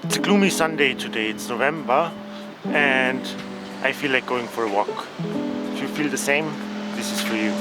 It's a gloomy Sunday today, it's November, and I feel like going for a walk. If you feel the same, this is for you.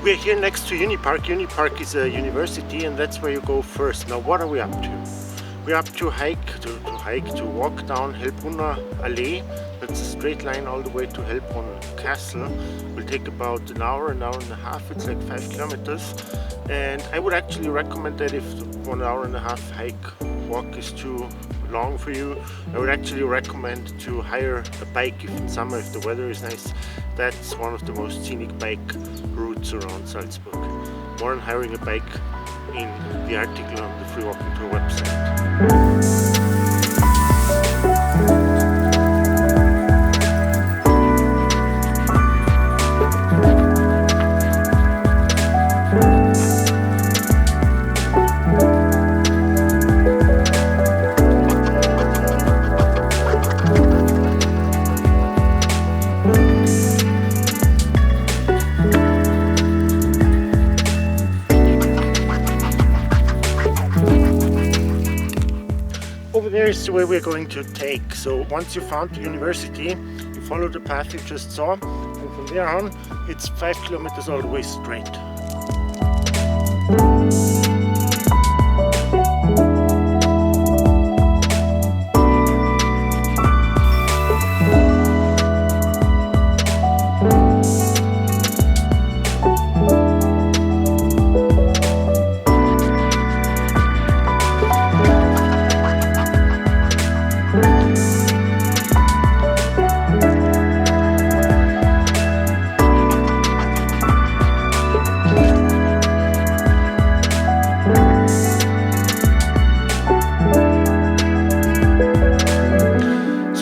We're here next to Unipark. Unipark is a university, and that's where you go first. Now, what are we up to? We're up to to walk down Hellbrunner Allee. That's a straight line all the way to Hellbrunn Castle. Will take about an hour and a half. It's like 5 kilometers. And I would actually recommend that if 1 hour and a half walk is too long for you, I would actually recommend to hire a bike if in summer, if the weather is nice. That's one of the most scenic bike routes around Salzburg. More on hiring a bike in the article on the Free Walking Tour website. Over there is the way we're going to take. So once you found the university, you follow the path you just saw, and from there on it's 5 kilometers all the way straight.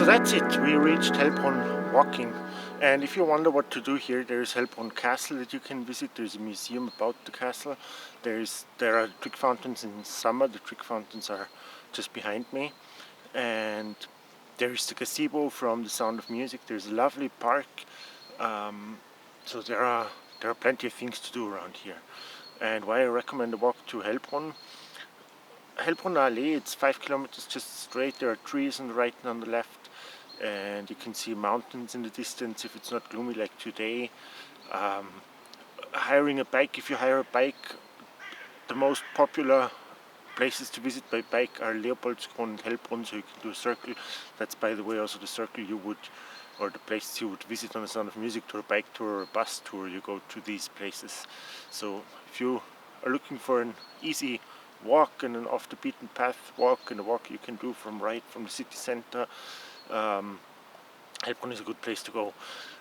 That's it, we reached Hellbrunn walking, and if you wonder what to do here, there is Hellbrunn Castle that you can visit. There's a museum about the castle. There are trick fountains in summer. The trick fountains are just behind me, and there is the Gazebo from The Sound of Music. There's a lovely park, so there are plenty of things to do around here. And why I recommend a walk to Hellbrunn Allee, it's 5 kilometers just straight. There are trees on the right and on the left, and you can see mountains in the distance if it's not gloomy like today. Hiring a bike, if you hire a bike, the most popular places to visit by bike are Leopoldskron and Hellbrunn, so you can do a circle. That's, by the way, also the circle you would, or the places you would visit on a Sound of Music tour, a bike tour or a bus tour. You go to these places. So if you are looking for an easy walk and an off the beaten path walk, and a walk you can do from the city center, Hellbrunn is a good place to go.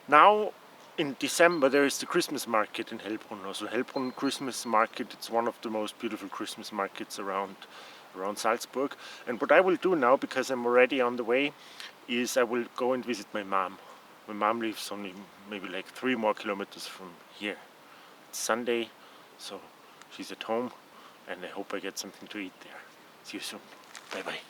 Now in December there is the Christmas market in Hellbrunn. Also Hellbrunn Christmas market, it's one of the most beautiful Christmas markets around Salzburg. And what I will do now, because I'm already on the way, is I will go and visit my mom. My mom lives only maybe like 3 more kilometers from here. It's Sunday, so she's at home, and I hope I get something to eat there. See you soon. Bye bye.